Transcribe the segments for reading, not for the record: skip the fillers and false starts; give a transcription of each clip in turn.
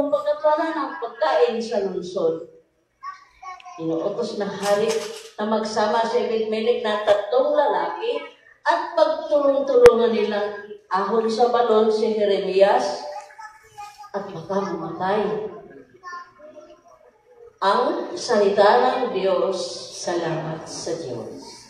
mayroong pagkatwala ng pagkain sa lungsod. Inuutos ng hari na magsama si Ebed-Melech na 3 lalaki at pagtulong-tulungan nilang ahon sa balon si Jeremias at baka mamatay. Ang salita ng Diyos, salamat sa Diyos.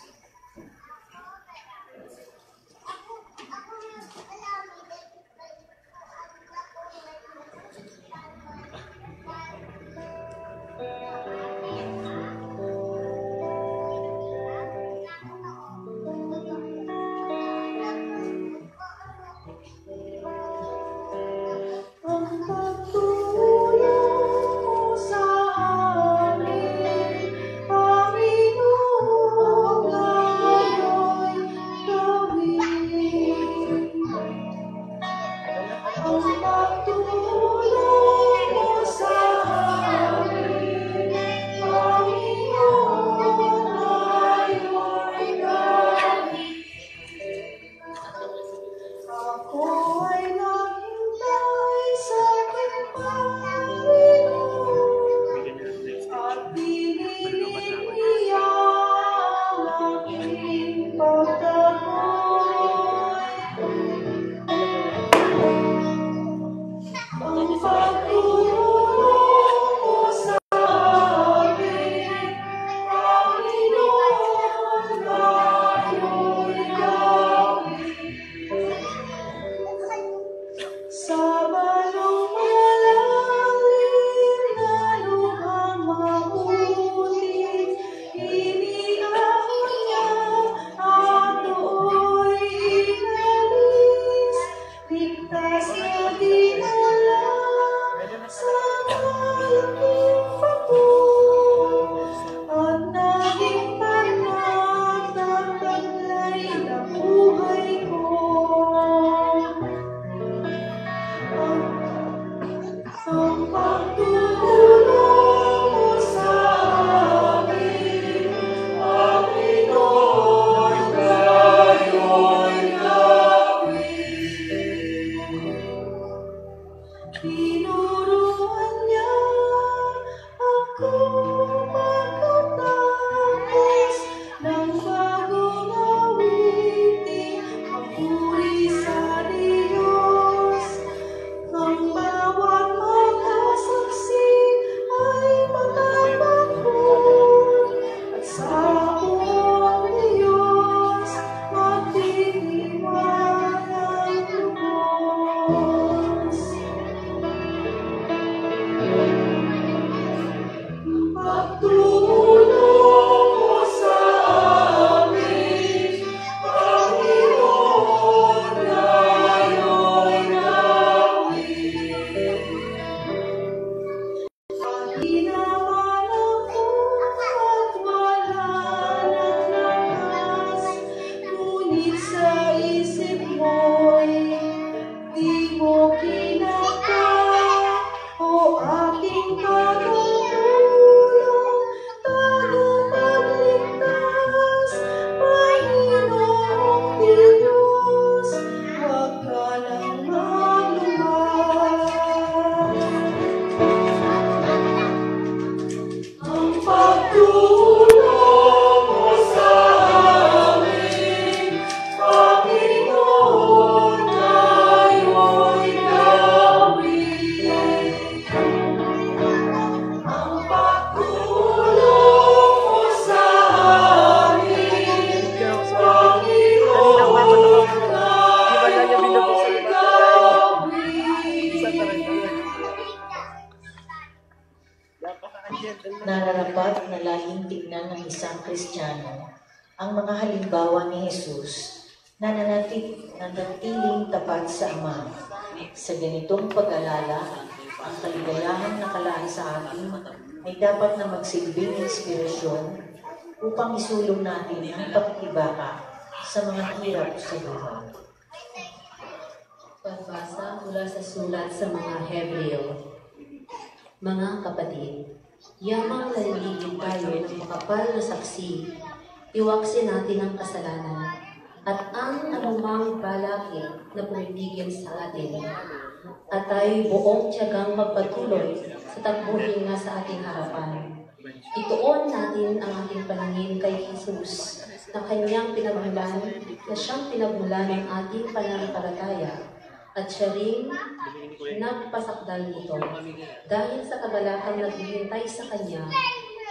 Nararapat na laging tignan ng isang Kristiyano ang mga halimbawa ni Jesus na nanatiling tapat sa Ama. Sa ganitong pag-alala, ang kaligayahang nakalaan sa atin ay dapat na magsilbing inspirasyon upang isulong natin ang pagkibaka sa mga hirap sa buhay. Pagbasa mula sa sulat sa mga Hebreo. Mga kapatid, yamang naliligid tayo ng makapal na saksi, iwaksin natin ang kasalanan at ang anumang balakid na pumipigil sa atin at tayo'y buong tiyagang magpatuloy sa takbuhin nga sa ating harapan. Ituon natin ang ating paningin kay Jesus na kanyang pinagmulan, na siyang pinagmulan ng ating pananampalataya at siya ring nagpasakdal nito. Dahil sa kagalakang naghihintay sa kanya,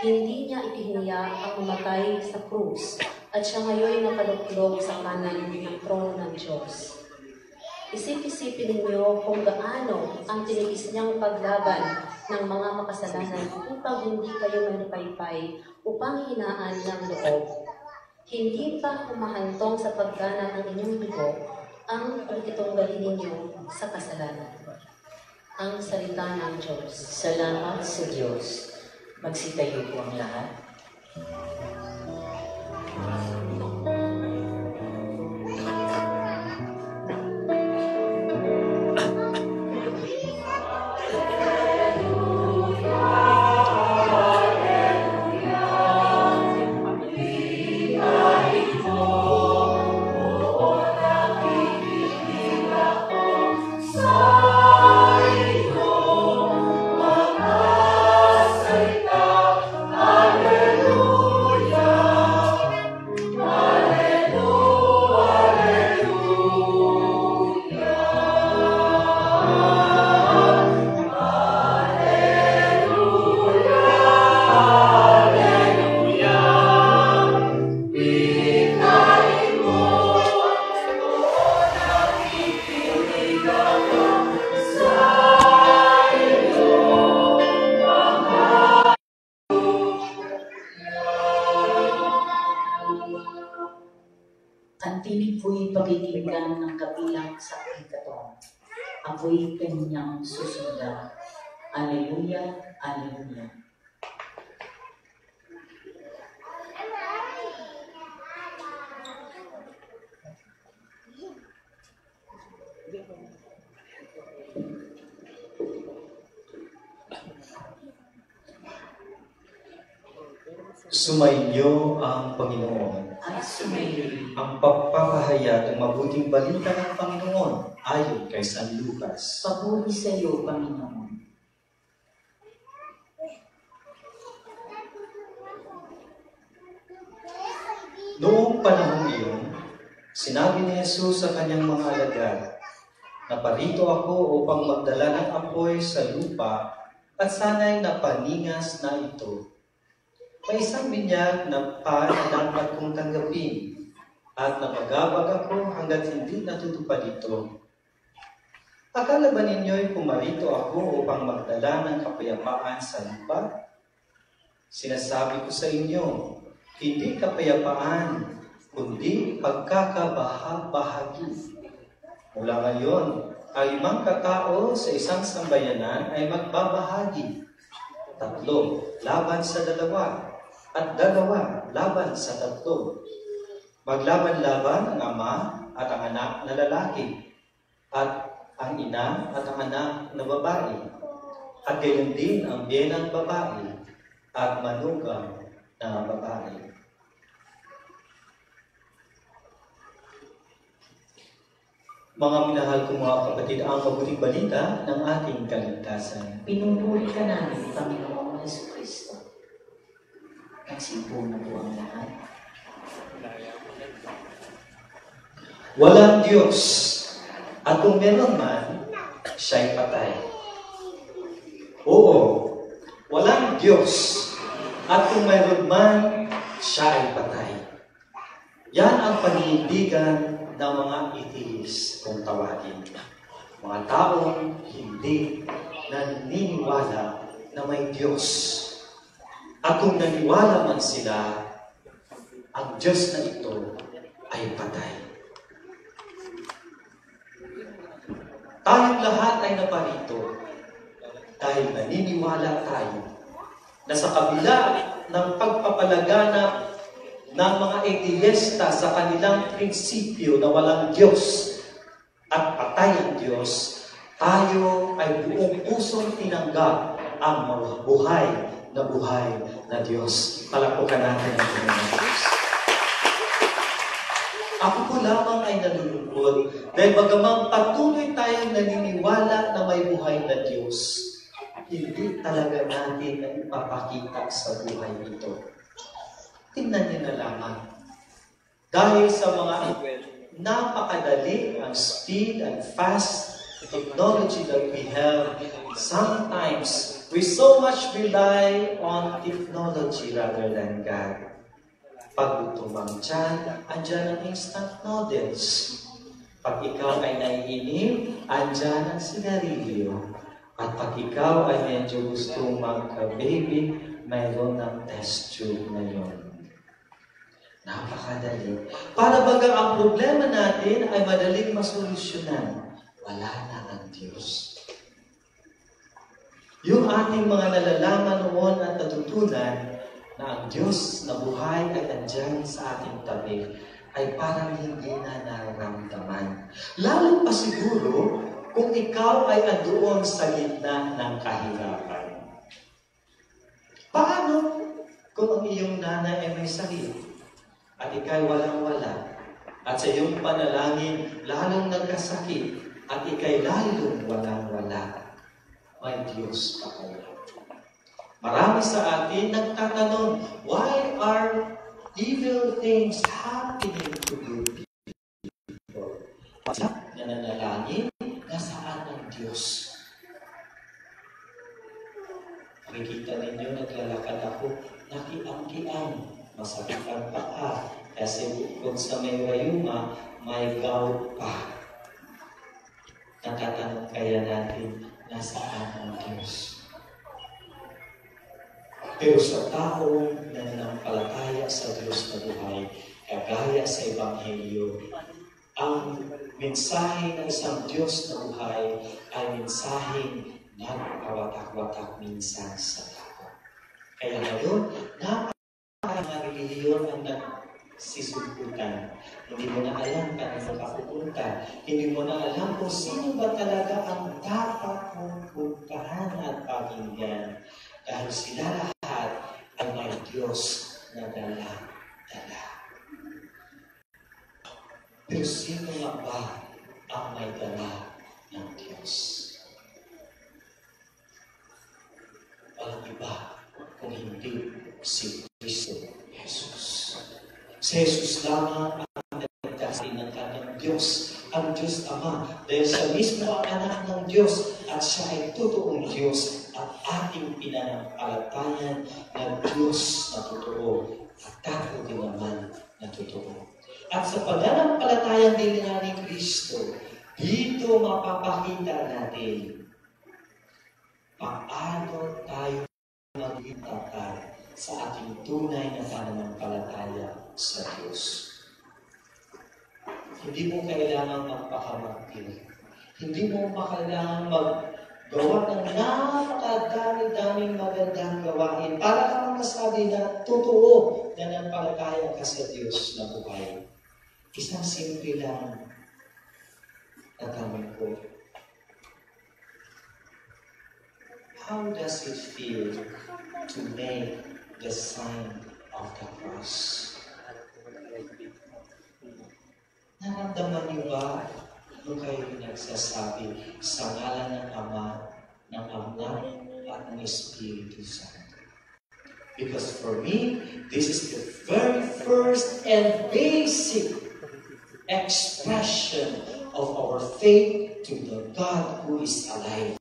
hindi niya ipihiniya ang mamatay sa krus at siya ngayon nakaluklog sa kanan ng trono ng Diyos. Isip-isipin ninyo kung gaano ang tinigis niyang paglaban ng mga makasalanan upang hindi kayo manupaypay upang hinaan ng loob. Hindi pa humahantong sa pagganap ng inyong dugo ang pagtitunggalin ninyo sa kasalanan. Ang salita ng Diyos. Salamat sa Diyos. Magsitayo po ang lahat. Ang tinig po'y pakikinggan ng kabilang sa aking katawan. Ako'y kanyang susundan. Alleluia, Alleluia. Sumainyo ang Panginoon. At sumayin Ang pagpapahayag ng mabuting balita ng Panginoon ayon kay San Lucas. papuri sa iyo, Panginoon. Noong panahon iyon, sinabi ni Jesus sa kanyang mga alagad, "Naparito ako upang magdala ng apoy sa lupa at sana'y napaningas na ito. May isang binyag na dapat kong tanggapin at napagabag ako hanggat hindi natutupad ito. Akala ba ninyo'y pumarito ako upang magdala ng kapayapaan sa lupa? Sinasabi ko sa inyo, hindi kapayapaan, kundi pagkakabahagi. Mula ngayon, ang 5 katao sa isang sambayanan ay magbabahagi. 3 laban sa 2, at 2 laban sa 3. Maglaban-laban ang ama at ang anak na lalaki, at ang ina at ang anak na babae, at gayon din ang biyenang babae at manugang na babae. Mga minahal kong mga kapatid, ang mabuting balita ng ating kaligtasan. Pinupuri ka namin, Panginoong Jesucristo. Nagsimpo na po ang lahat. Walang Diyos, at kung meron man, siya'y patay. Oo, walang Diyos, at kung meron man, siya ay patay. Yan ang paninindigan ng mga atheist kung tawagin. Mga taong hindi naniniwala na may Diyos. At kung naniwala man sila, ang Diyos na ito ay patay. Tayong lahat ay naparito dahil naniniwala tayo na sa kabila ng pagpapalaganap ng mga atheista sa kanilang prinsipyo na walang Diyos at patay ang Diyos, tayo ay buong pusong tinanggap ang buhay na Diyos. Palakpakan natin ang Panginoon Diyos. Ako po lamang ay nalulungkot dahil bagamang patuloy tayong naniniwala na may buhay na Diyos, hindi talaga natin na ipapakita sa buhay ito. Tingnan niyo na lamang. Dahil sa mga napakadali ang speed and fast technology that we have, sometimes we so much rely on technology rather than God. Pag tumang tiyan, andyan ang instant noodles. Pag ikaw ay naiinim, andyan ang sigarilyo. At pag ikaw ay medyo gusto magka-baby, mayroon ng test tube ngayon. Napakadali. Para baga ang problema natin ay madaling masolusyonan, wala na ang Diyos. Yung ating mga nalalaman noon at natutunan na ang Diyos na buhay ay andyan sa ating tabi, ay parang hindi na nararamdaman. Lalo pa siguro kung ikaw ay andoon sa gitna ng kahirapan. Paano kung ang iyong nanay ay may sakit? At ika'y walang-wala, at sa iyong panalangin, lalong nagkasakit, at ika'y lalong walang-wala, may Diyos pa kayo. Marami sa atin nagtatanong, why are evil things happening to good people? At nananalangin, nasaan ang Diyos? Makikita ninyo, naglalakad ako, nakiang-kiang. Masakit ang paa kasi kung sa may rayuma, may gout pa. Natatanong kaya natin, nasaan ang Diyos? Pero sa taong nananampalataya sa Diyos na buhay, kagaya sa Ebanghelyo, ang mensahe ng isang Diyos na buhay ay mensaheng nagpawatak-watak minsan sa tao. Kaya ngayon, mga relihiyon ang nagsisumputan. Hindi mo na alam kung ka pupunta. Hindi mo na alam kung sino ba talaga ang dapat mong puntahan at pakinggan. Dahil sila lahat ay may Diyos na dala-dala. Pero sino nga ba ang may dala ng Diyos? Walang iba kung hindi si Kristo Jesus. Si Jesus lamang ang nagkasi ng kanyang Diyos, ang Diyos Ama, dahil siya mismo ang anak ng Diyos at siya ay totoong Diyos at ating pinanampalatayan na Diyos na totoo at tayo din naman na totoo. At sa pananampalatayang din nga ni Kristo, dito mapapakita natin paano tayo maging tapat sa ating tunay na pananampalataya sa Diyos. Hindi mo kailangan magpakamartir. Hindi mo kailangan maggawa ng napakadami-daming magandang gawain para kang masabi na totoo na nampalataya ka sa Diyos na buhay. Isang simple lang na tanong ko. How does it feel to make the sign of the cross? Naramdaman niyo ba nung kayo nagsasabi sa ngalan ng Ama, ng Anak, at ng Espiritu Santo? Because for me, this is the very first and basic expression of our faith to the God who is alive.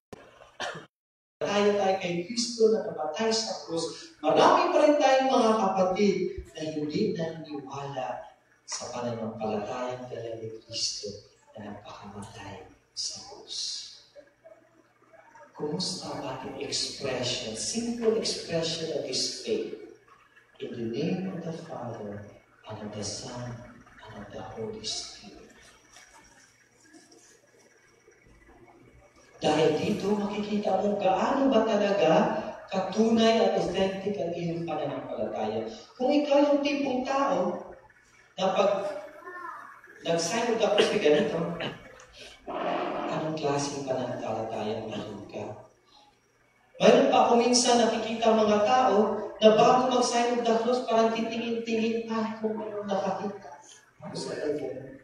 Tayo kay Kristo na namatay sa krus, marami pa rin tayong mga kapatid na hindi naniniwala sa pananampalatayang dala ni Kristo na nagpakamatay sa krus. Kumusta ang ating expression, simple expression of His faith? In the name of the Father, and of the Son, and of the Holy Spirit. Dahil dito makikita mo gaano ba talaga katunay at authentic ang iyong pananampalataya. Kung ikaw yung tipong tao na pag nag-sign of the cross ka ganito, anong klaseng pananampalataya meron ka? Mayroon pa ako minsan nakikita mga tao na bago mag-sign of the cross, parang titingin-tingin kung ano nakakita. Sa ganyan.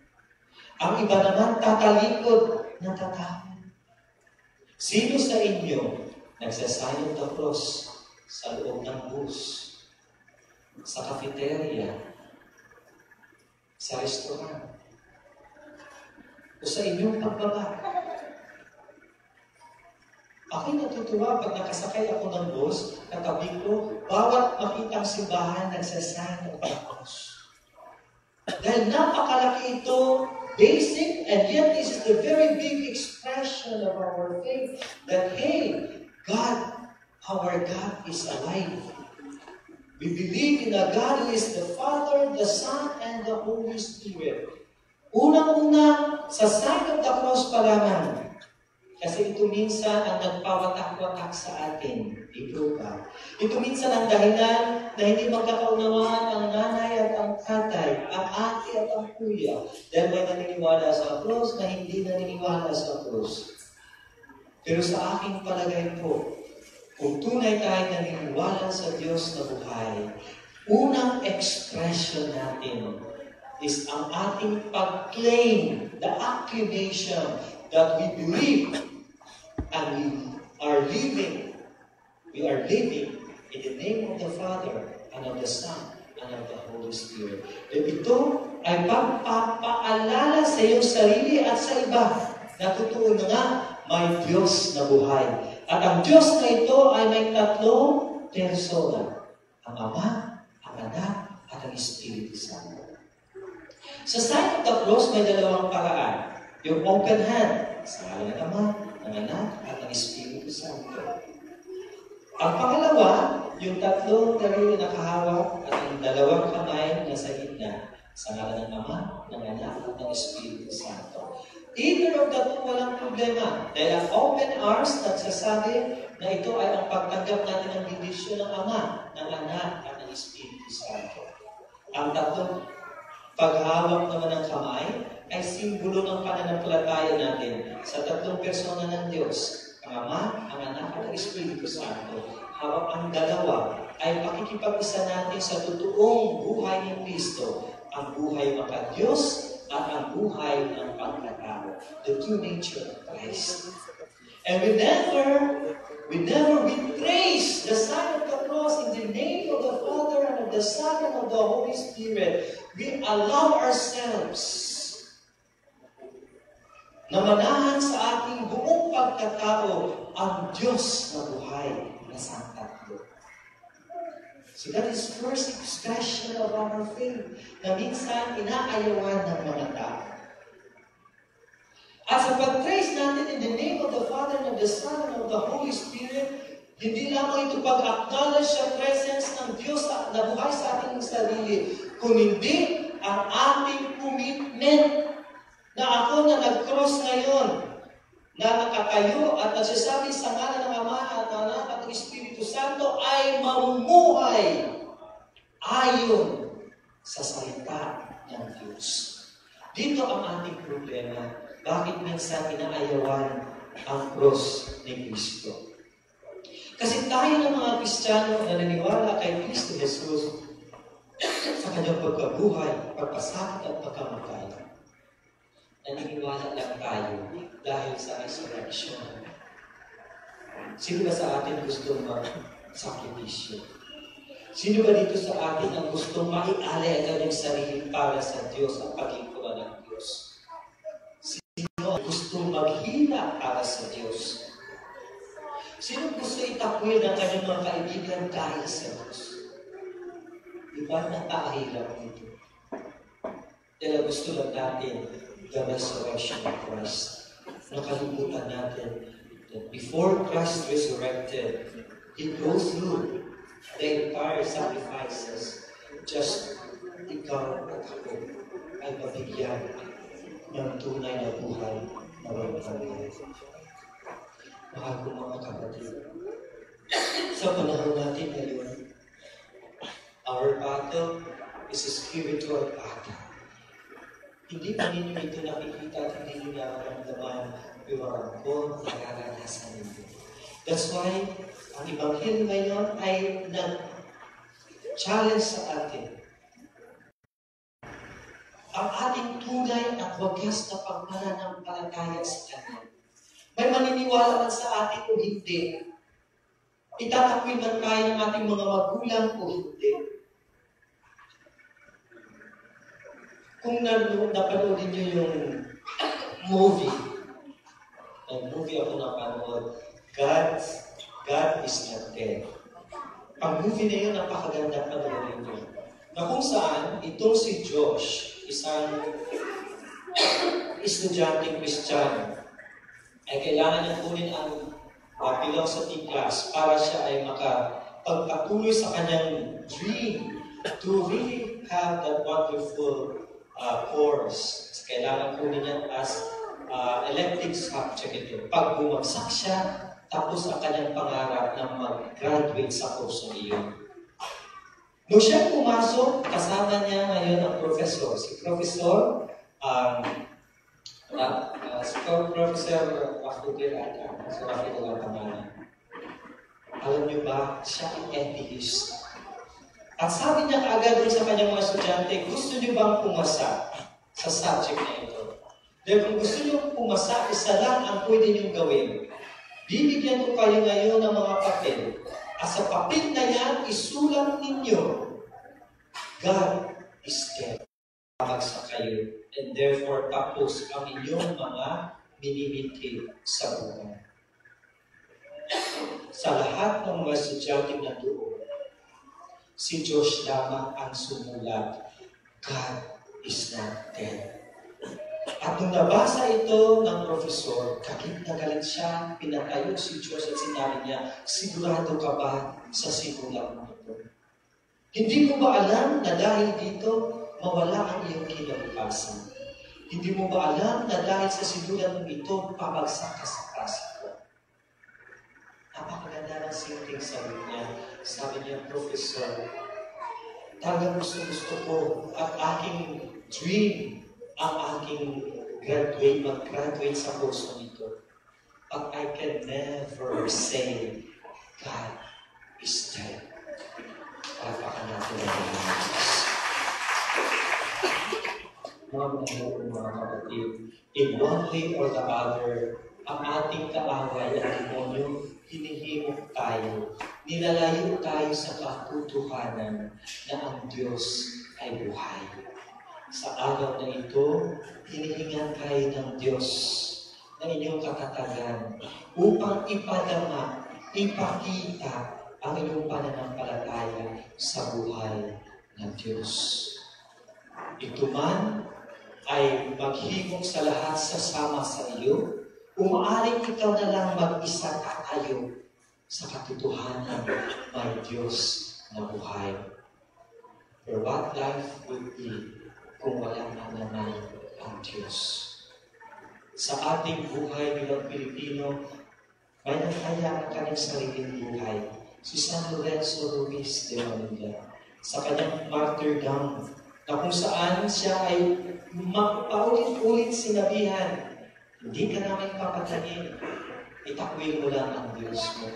Ang iba naman tatalikod, natatakot. Sino sa inyo nagsasayang the cross sa loob ng bus, sa cafeteria, sa restaurant, o sa inyong pagbaba? Ako'y natutuwa pag nakasakay ako ng bus, katabi ko, bawat makitang simbahan nagsasayang ng cross. Dahil napakalaki ito, basic, and yet this is the very big expression of our faith that, hey, God, our God is alive. We believe in a God who is the Father, the Son, and the Holy Spirit. Unang-una, sa sign of the cross pa lamang, kasi ito minsan ang nagpawatak-watak sa atin. Ito ba? Ito minsan ang dahilan na hindi magkakaunawaan ang nanay at ang tatay, ang ate at ang kuya. Dahil may naniniwala sa cross na hindi naniniwala sa cross. Pero sa aking palagay po, kung tunay tayo naniniwala sa Diyos na buhay, unang expression natin is ang ating pag-claim, the accusation that we believe and we are living in the name of the Father and of the Son and of the Holy Spirit. At ito ay pagpapaalala sa iyong sarili at sa iba na totoo nga may Diyos na buhay. At ang Diyos na ito ay may tatlong persona. Ang Ama, ang Anak, at ang Espiritu Santo. Sa sign of the cross, may dalawang paraan. Yung open hand, sa ngalan ng Ama, ng Anak, at ng Espiritu Santo. Ang pangalawa, yung tatlong daliri na kahawak at yung dalawang kamay na sa gitna, sa ngalan ng Ama, ng Anak, at ng Espiritu Santo. Either of the two, walang problema. Dahil ang open arms, nagsasabi na ito ay ang pagtanggap natin ng bendisyon ng Ama, ng Anak, at ng Espiritu Santo. Ang tatlong paghawak naman ng kamay ay simbolo ng pananampalataya natin sa tatlong persona ng Diyos, ang Ama, ang Anak, at ang Espiritu Santo. Habang ang dalawa ay pakikipag-isa natin sa totoong buhay ni Kristo, ang buhay maka-Diyos at ang buhay ng pagkatao, the true nature of Christ. And we never betrays the sign of the cross in the name of the Father and of the Son and of the Holy Spirit. We allow ourselves na manahan sa ating buong pagkatao ang Diyos na buhay na Santatlo. So that is first expression of our faith na minsan inaayawan ng mga tao. At sa pag-trace natin in the name of the Father and of the Son and of the Holy Spirit, hindi lamang ito pag-acknowledge sa presence ng Diyos na buhay sa ating sarili, kundi ang ating commitment na ako na nag-cross ngayon, na nakatayo at nagsasabi sa ngalan ng Ama at Anak at ng Espiritu Santo ay mamumuhay ayon sa salita ng Diyos. Dito ang ating problema. Bakit minsan inaayawan ang cross ni Kristo? Kasi tayo ng mga Kristiyano na naniniwala kay Kristo Jesus sa kanyang pagkabuhay, pagpasakit at pagkamatay, naniniwala lang tayo dahil sa resurrection. Sino ba sa atin gustong mag-sakripisyo? Sino ba dito sa atin ang gustong maialay ang kanyang sarili para sa Diyos at pagkikuha ng Diyos? Sino ang gustong maghila para sa Diyos? Sino gusto itakwil ng kanyang mga kaibigan dahil sa Diyos? Diba napakahirap nito? Dahil gusto lang natin the resurrection of Christ. Nakalimutan natin that before Christ resurrected, He goes through the entire sacrifices. Just ikaw at ako ay mabigyan ng tunay na buhay na walang hanggan. Mahal ko mga kapatid, sa panahon natin ngayon, our battle is a spiritual battle. Hindi pa ninyo ito nakikita at hindi nyo nararamdaman yung mga angkol na nararanasan ninyo. That's why ang Ebanghelyo ngayon ay nag-challenge sa atin. ang ating tunay at wagas na pagmananampalataya sa Kanya. May maniniwala man sa atin o hindi. Itatakwil man tayo ng ating mga magulang o hindi. Kung napanoodin niyo yung movie, may movie ako napanood, God is not dead. Ang movie na yun, napakaganda panoorin niyo. Na kung saan, itong si Josh, isang estudyanteng Kristiyano, ay kailangan niya kunin ang philosophy class para siya ay makapagpatuloy sa kanyang dream to really have that wonderful course. Kailangan kunin niya as elective subject ito. Pag bumagsak siya, tapos ang kanyang pangarap na mag-graduate sa course na iyon. Nung siya pumasok, kasama niya ngayon ang professor. Si Professor, Professor Rafael Ata, so Rafael Ata. Alam niyo ba, siya ang atheist. At sabi niya kaagad sa kanyang mga estudyante, gusto niyo bang pumasa sa subject na ito? Dahil kung gusto niyo pumasa, isa lang ang pwede niyo gawin. Bibigyan ko kayo ngayon ng mga papel. At sa papel na yan, isulat ninyo, God is dead. Sa kayo, and therefore tapos ang inyong mga minimiti sa buhay. Sa lahat ng mga estudyante na doon, si Josh lamang ang sumulat, God is not dead. At nung nabasa ito ng profesor, galit na galit siya, pinatayo si Josh at sinabi niya, sigurado ka ba sa sinulat mo ito? Hindi mo ba alam na dahil dito, mawala ang iyong kinabukasan? Hindi mo ba alam na dahil sa sinulat mong ito, pabagsak ka sa klase ko? Napakaganda ng simpleng sabi niya. Sabi niya, Professor, talagang gusto ko at aking dream ang aking mag-graduate sa kurso nito. But I can never say, God is dead. Papakan natin ang mga kapatid, in one way or the other, ang ating kaaway at demonyo, hinihimok tayo, nilalayo tayo sa katotohanan na ang Diyos ay buhay. Sa araw na ito, hinihingan tayo ng Diyos na inyong katatagan upang ipadama, ipakita ang inyong pananampalataya sa buhay ng Diyos. Ito man ay maghimok sa lahat sasama sa iyo, umaaring ikaw na lang mag-isa tatayo sa katotohanan may Diyos na buhay. For what life would be kung wala na naman ang Diyos? Sa ating buhay bilang Pilipino, may nagtaya ang kanyang sariling buhay. Si San Lorenzo Ruiz de Manila, sa kanyang martyrdom, na kung saan siya ay paulit-ulit sinabihan, hindi ka namin papatayin, itakwil mo lang ang Diyos mo.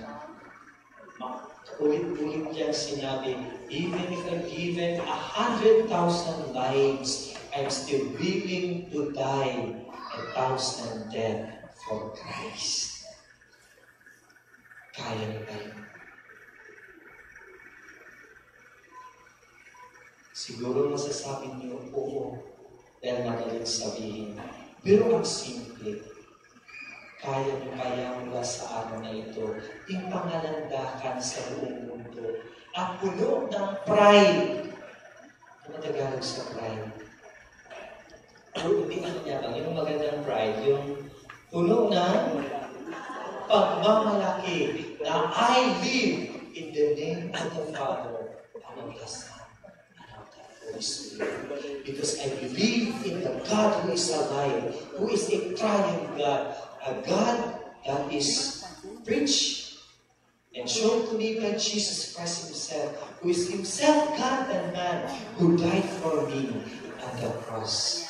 Ulit-ulit niyang sinabi, even if I'm given 100,000 lives, I'm still willing to die 1,000 death for Christ. Kaya niyo ba yun? Siguro masasabi niyo, oo, dahil madaling sabihin. Pero ang simple, kaya niyo kaya mula sa araw na ito, ipangalandakan sa buong mundo at puno ng pride. Ano Tagalog sa pride? Hindi ano niya lang, yung magandang pride, yung puno ng pagmamalaki na I live in the name of the Father and of the Son. Because I believe in the God who is alive, who is a triune God, a God that is preached and shown to me by Jesus Christ Himself, who is Himself God and man, who died for me on the cross.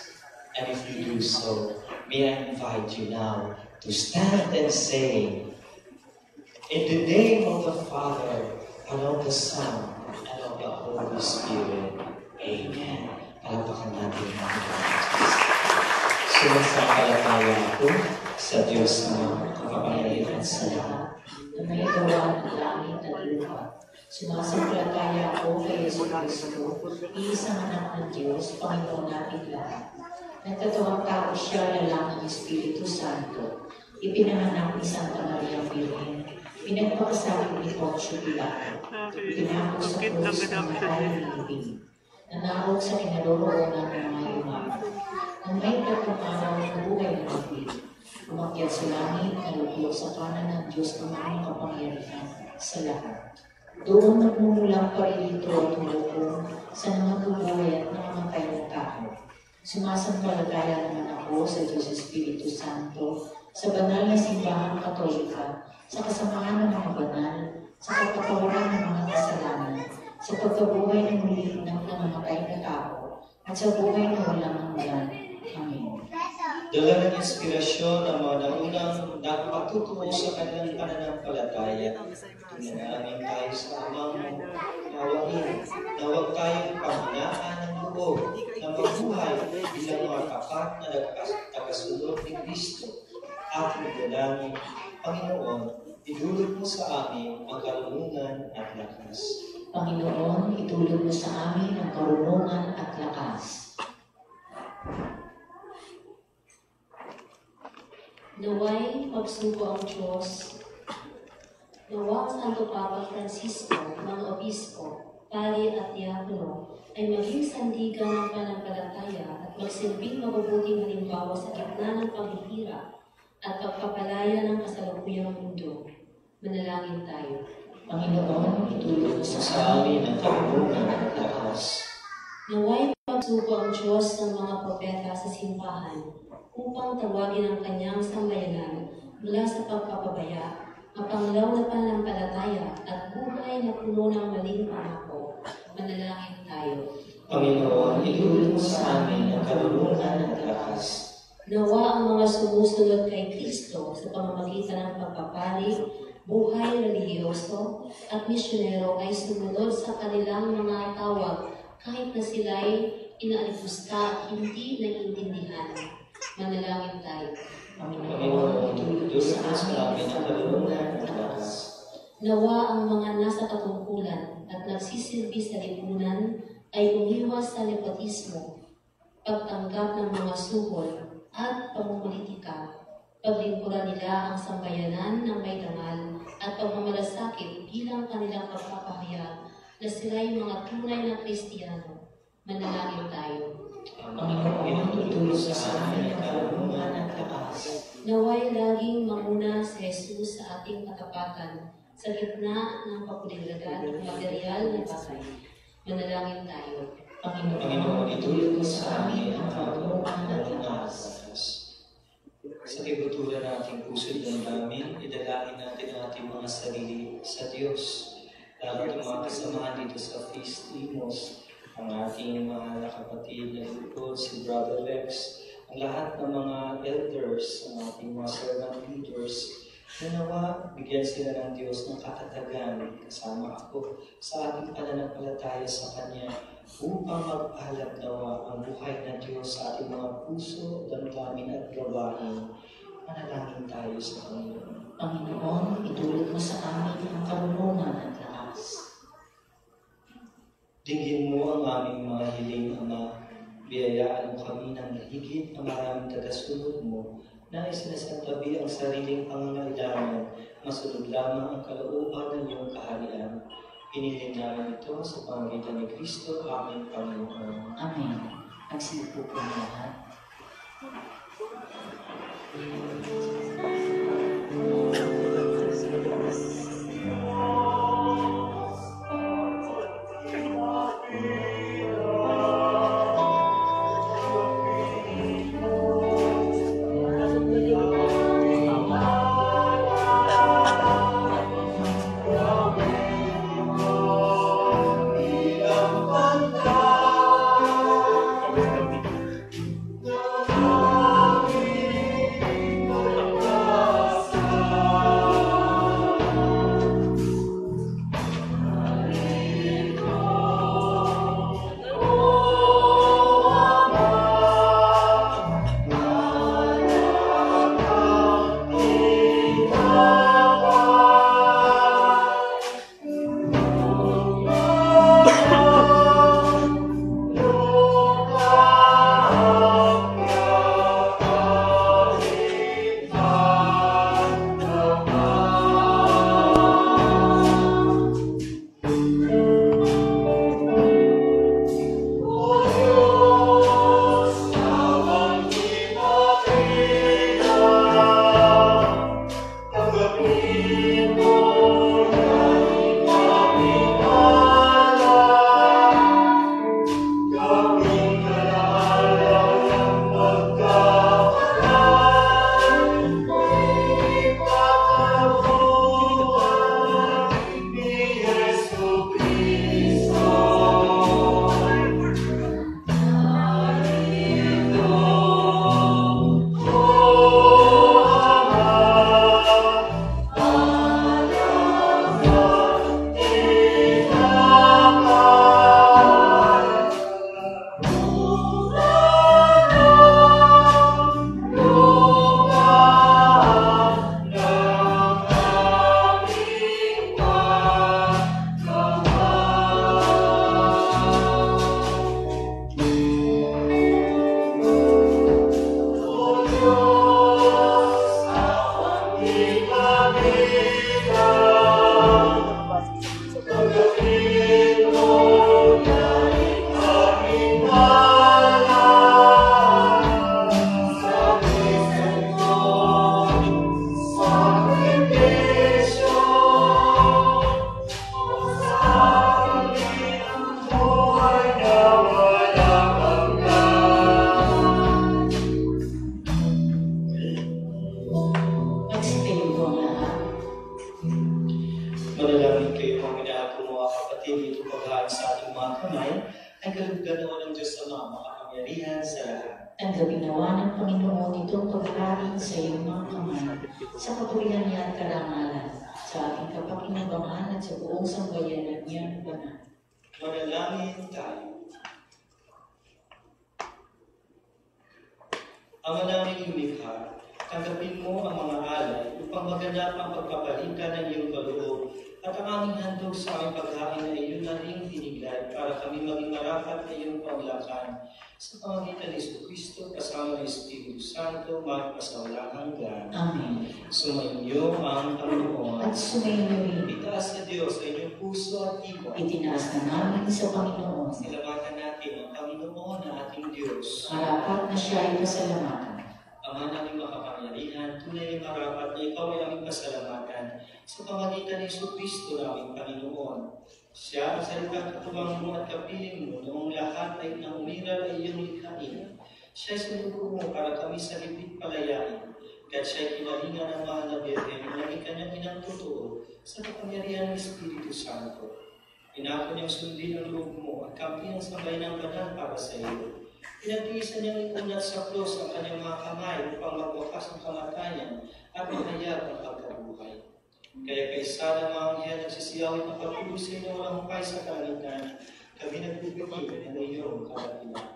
And if you do so, may I invite you now to stand and say, in the name of the Father, and of the Son, and of the Holy Spirit, Amen. Palapakan natin ang Diyos. Sumasampalataya ako sa Diyos na makapangyarihan sa lahat, na may gawa ng langit at lupa. Sumasampalataya ako kay Yesu Kristo, iisang anak ng Diyos, Panginoon natin lahat. Nagkatawang tao siya lalang ng Espiritu Santo. Ipinanganak ni Santa Maria Virgen. Pinagpakasakit ni Poncio Pilato. Ipinako sa krus ng matay ng ibig. Nanawag sa kinaroroonan ng mga yumaman. Nang may 3 araw na buhay ng ibig, umakyat sa langit na luklok sa kanan ng Diyos ng mga kapangyarihan sa lahat. Doon nagmumulang parilito at tumulong sa nangabubuhay at nangamatay na tao. Sumasampalataya naman ako sa Diyos Espiritu Santo, sa banal na simbahan katolika, sa kasamahan ng mga banal, sa kapatawaran ng mga kasalanan, sa pagkabuhay ng muli ng nangamatay na tao, at sa buhay na walang hanggan. Amen. Dala ng inspirasyon ng mga naunang nagpatutuo sa kanilang pananampalataya. Tinanangin tayo sa amang nawain na huwag tayong panghinaan ng loob na mabuhay bilang mga tapat na nagkasunod ni Kristo. Aking dalangin, Panginoon, idulog mo sa amin ang karunungan at lakas. Panginoon, itulog mo sa amin ang karunungan at lakas. Naway magsuko ang Diyos. Nawa ang Santo Papa Francisco, mga obispo, pari at diakono ay maging sandigan ng pananampalataya at magsilbing mabubuting halimbawa sa gitna ng paghihirap at pagpapalaya ng kasalukuyang mundo. Manalangin tayo. Panginoon, itulog mo Sa amin ang karunungan at lakas. Naway magsuko ang Diyos ng mga propeta sa simbahan upang tawagin ang kanyang sambayanan mula sa pagpapabaya, mapanglaw na pananampalataya at buhay na puno ng maling pangako. Manalangin tayo. Panginoon, itulog mo sa amin ang karunungan at lakas. Nawa ang mga sumusunod kay Kristo sa pamamagitan ng pagpapari, buhay relihiyoso at misyonero ay sumunod sa kanilang mga tawag kahit na sila'y inaalipusta at hindi naiintindihan. Manalangin tayo. Panginoon, itulog mo sa amin ang karunungan at lakas. Nawa ang mga nasa katungkulan at nagsisilbi sa lipunan ay umiwas sa nepotismo, pagtanggap ng mga suhol at pamumulitika, paglingkuran nila ang sambayanan ng may dangal at pagmamalasakit bilang kanilang pagpapahayag na sila'y mga tunay na Kristiyano. Manalangin tayo. Panginoon, itulog mo sa amin ang karunungan at lakas. Naway laging manguna si Jesus sa ating katapatan sa gitna ng kapulilagan ng material na bagay. Manalangin tayo. Panginoon, itulog mo sa amin ang karunungan at lakas. Sa kibuturan ng ating puso at damdamin, idalangin natin ang ating mga sarili sa Diyos. Lalo ng mga kasamahan dito sa Feast Limos, ang ating mga kapatid na lingkod, si Brother Lex, ang lahat ng mga elders, ang ating mga servant leaders, na nawa, bigyan sila ng Diyos ng katatagan, kasama ako, sa ating pananampalataya sa Kanya, upang mag-alab nawa ang buhay ng Diyos sa ating mga puso, damdamin at gawain. Manalangin tayo sa Panginoon. Panginoon, itulog mo sa amin ang karunungan at lakas. Dinggin mo ang aming mga hiling, Ama. Biyayaan mo kami ng higit na maraming tagasunod mo na isinasantabi ang sariling pangangailangan, masunod lamang ang kalooban ng iyong kaharian. Pinilin namin ito sa pamamagitan ni Kristo, aming Panginoon. Amen. Magsiupo po ang lahat. Manalangin kayo kung minaako mga kapatid dito paghaan sa ating mga kamay, ay kalugdan ng Diyos sa mga makapangyarihan sa lahat. Tanggapin nawa ng Panginoon itong paghain sa iyong mga kamay, sa kapurihan niya at karangalan, sa ating kapakinabangan at sa buong sambayanan niyang banal. Manalangin tayo. Ama naming lumikha, tanggapin mo ang mga alay upang maganap ang pagpapalitan ng iyong kaloob at ang aming handog sa aming paghain na iyon na ring binigay para kami maging marapat na iyong panglakan sa pamagitan ni Jesucristo kasama ng Espiritu Santo magpasawalang hanggan. Amen. Sumainyo ang Panginoon. At sumayin rin, Itaas na Diyos sa inyong puso at tipan. itinaas na namin sa Panginoon. Salamatan natin ang Panginoon na ating Diyos. Marapat na siya ay pasalamatan. Ama naming makapangyarihan, tunay na marapat na ikaw ay aming pasalamatan sa pamagitan ni Jesucristo na aming Panginoon. Siya ang salitang katuwang mo at kapiling mo noong lahat ay nang umiral ay iyong likhain. Siya ay sinugo mo para kami sa higit palayain. Kaya't siya ay kinalingan ng mahal na Birhen na naging kanyang inang totoo sa kapangyarihan ng Espiritu Santo. Inako niyang sundin ang loob mo at kampihan sa bayan ng banal para sa iyo. Pinagtiisan niyang iunat sa krus ang kanyang mga kamay upang magwakas ang kamatayan at mahayag ang pagkabuhay. Kaya kaysa ng mga anghel nagsisiyawit na pagtuloy sa inyo walang hukay sa kalangitan, kami nagbubigay ng iyong kadakilaan.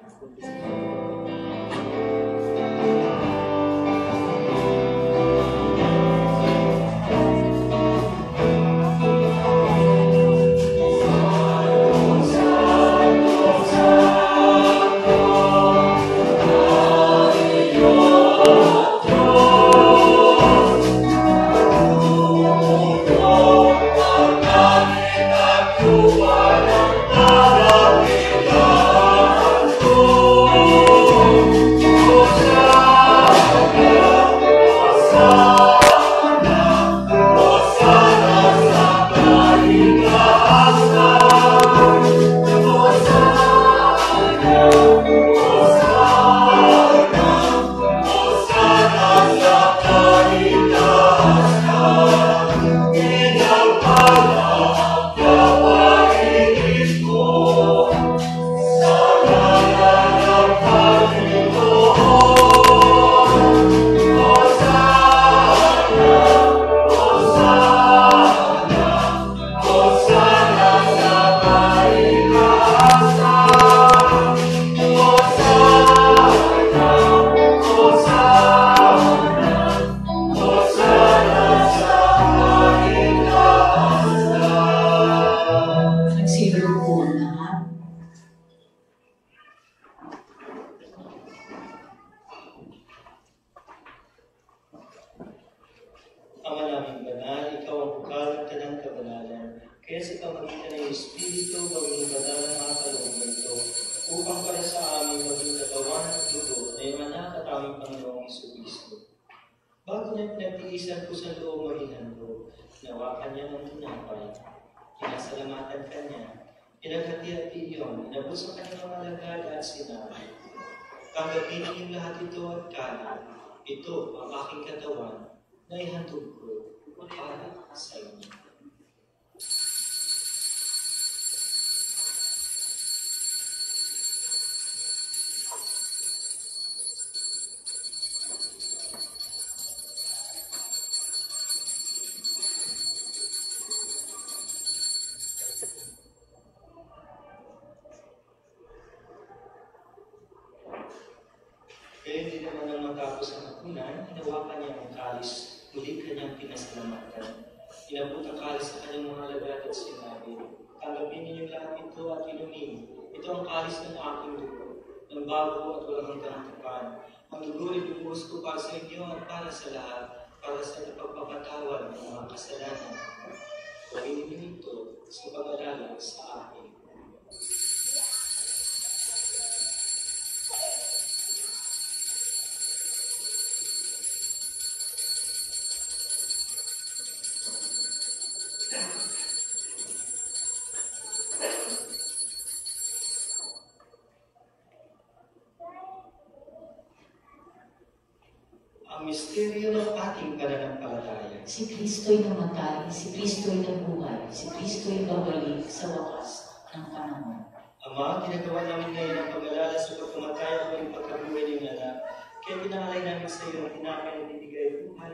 Ama naming banal, ikaw ang bukalagtan ng kabanalan. Kaya sa pamagitan ng Espiritu, maging banal ang mga kalooban ito, upang para sa amin maging katawan at dugo na yung anak at aming Panginoong Jesucristo. Bago niya pinagtiisan ko sa loob maging handog, nawakan niya ng tinapay, kinasalamatan ka niya, pinaghati-hati iyon, inabot sa kanyang mga lagad at sinabi, tanggapin niyong lahat ito at kanin, ito ang aking katawan, na ihandog ko para sa inyo. Kaya hindi naman nang matapos ang hapunan, hinawakan niya ang kalis. Muli kanyang pinasalamatan. Inabot ang kalis sa kanyang mga lagat at sinabi, tanggapin ninyo lahat ito at inumin. Ito ang kalis ng aking dugo, ng bago at walang hanggang tapan. Ang dugo ay bubuhos ko para sa inyo at para sa lahat, para sa pagpapatawad ng mga kasalanan. Gawin ninyo ito sa pag-alala sa akin. Ang misteryo ng ating pananampalataya. Si Kristo'y namatay, si Kristo'y nabuhay, si Kristo'y babalik sa wakas ng panahon. Ama, ginagawa namin ngayon ang pag-alala sa pagkamatay at maging pagkabuhay ng anak. Kaya tinalay namin sa iyo ang tinapay na bibigay buhay,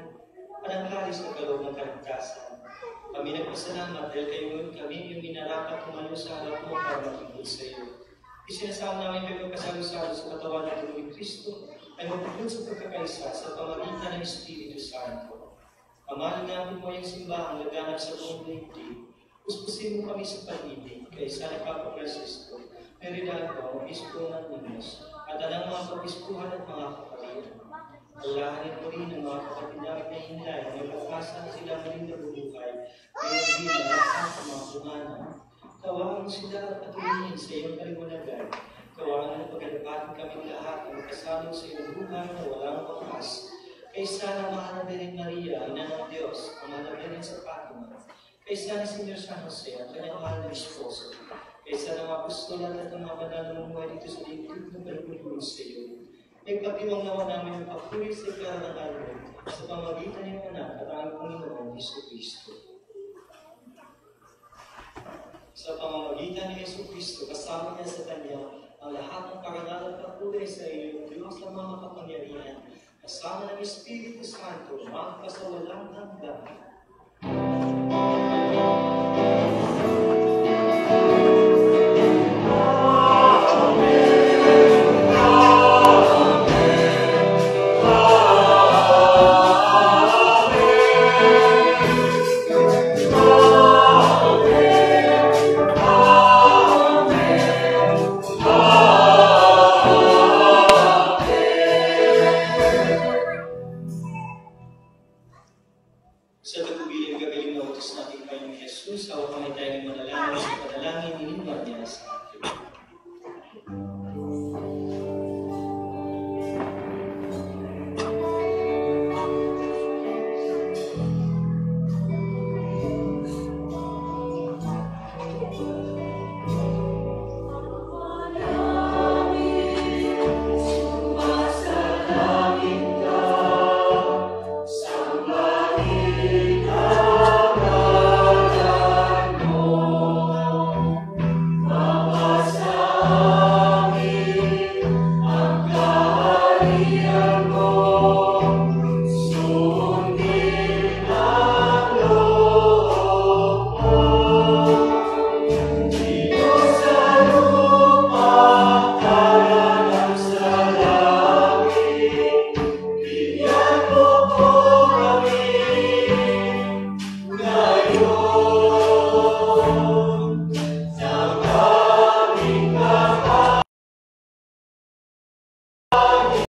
panangkalis na kaloob ng kaligtasan. Kami nagpasalamat dahil kayo kami yung minarapat tumayo sa harap mo para matungkol sa iyo. Isinasama namin kayo kasalo-salo sa katawan ng Dugo ni Kristo ay magpupun sa pagkakaisa sa pamagitan ng Espiritu Santo. Ama, linapin mo yung simbahang laganap sa buong daigdig. Puspusin mo kami sa pag-ibig kay San Papa Francisco, Meridano, Obispo ng Niños, at ang mga kapispuhan at mga kapatid. Alahanin mo rin ang mga kapatid namin na hinlay na magpapasa sila rin na bubuhay ngayon din na lahat sa mga kumana. Kawahan mo sila at patuloyin sa iyong kaliwanagan. Kawahan na pagkadapatin kami lahat na magkasalo sa iyong buhay na walang wakas. Kaysa na mahal na Birhen Maria, Ina ng Diyos, ang mahal na Birhen sa Fatima. Kaysa na Senior San Jose, ang kanyang mahal na esposo. Kaysa na mga apostolan at ang mga banal na mamuhay dito sa daigdig na palagulong sa iyo. Nagpatiwang naman namin ang papuri sa ikarangan mo sa pamagitan ng anak at ang Panginoon Hesus Kristo. Sa pamamagitan ni Hesus Kristo, kasama niya sa Kanya ang lahat ng parangal at papuri sa iyo ng Diyos ng mga kapangyarihan, kasama ng Espiritu Santo, magpasawalang hanggan. Sa tagubilin gagaling na utos natin kayo ni Jesus, hawak kami tayo ng manalangin sa panalangin ni Marias.